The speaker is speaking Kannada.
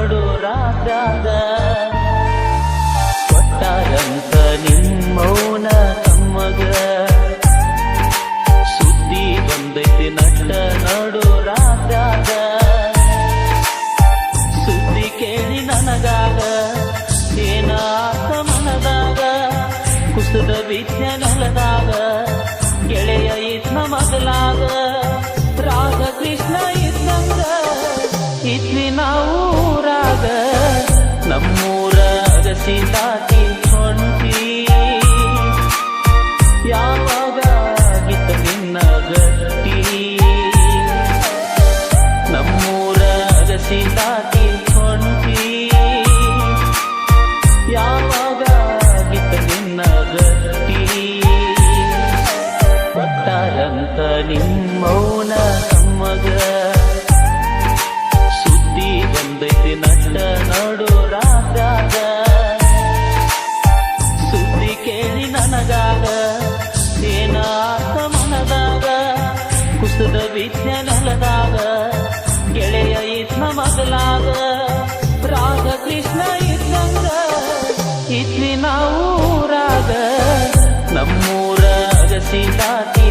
ನೋಡು ರಾತ್ರಾಗ ಕೊಟ್ಟಾರಂತ ನಿಮ್ಮೌನ ತಮ್ಮಗ ಸುದ್ದಿ ಬಂದೈತಿ ನಟ್ಟ ನೋಡು ರಾತ್ರಾಗ ಸುದ್ದಿ ಕೇಳಿ ನನಗಾಗ ಏನಾತ ಮನದಾಗ ಕುಸಿದ ವಿದ್ಯ ನೆಲದಾಗ ಗೆಳೆಯ ಇದ್ನ ಮಗಲಾಗ ರಾಧ ಕೃಷ್ಣ ಇದ್ದಂಗ ಇದ್ವಿ ನಾವು ಊರಾಗ ನಮ್ಮೂರ ಅಗಸಿ ದಾಟಿ ಹೊಂಟಿ ಯಾವಾಗ ಗಿತ್ತ ನಿನ್ನ ಗಟ್ಟಿ ನಮ್ಮೂರ ಅಗಸಿ ದಾಟಿ ಹೊಂಟಿ ಯಾವಾಗ ಗಿತ್ತ ನಿನ್ನ ಗಟ್ಟಿ ಕೊಟ್ಟಾರಂತ ನಿಮ್ಮೌನ ತಮ್ಮಗ ಸುದ್ದಿ ಬಂದೈತಿ ನಟ್ಟ ನೋಡು ರಾತ್ರಾಗ ಸುದ್ದಿ ಕೇಳಿ ನನಗಾಗ ಏನಾತ ಮನದಾಗ ಕುಸಿದ ವಿದ್ಯ ನೆಲದಾಗ ಗೆಳೆಯ ಇದ್ನ ಮಗಲಾಗ ರಾಧ ಕೃಷ್ಣ ಇದ್ದಂಗ ಇದ್ವಿ ನಾವು ಊರಾಗ ನಮ್ಮೂರ ಅಗಸಿ ದಾಟಿ